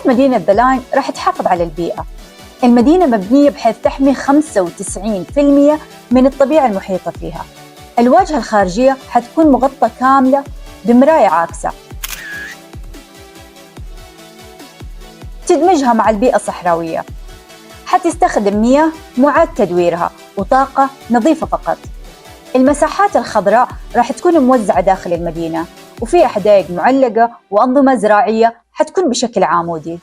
كيف مدينة ذا لاين راح تحافظ على البيئة؟ المدينة مبنية بحيث تحمي 95% من الطبيعة المحيطة فيها. الواجهة الخارجية حتكون مغطى كاملة بمراية عاكسة تدمجها مع البيئة الصحراوية. حتستخدم مياه معاد تدويرها وطاقة نظيفة فقط. المساحات الخضراء راح تكون موزعة داخل المدينة، وفيها حدائق معلقة وأنظمة زراعية حتكون بشكل عمودي.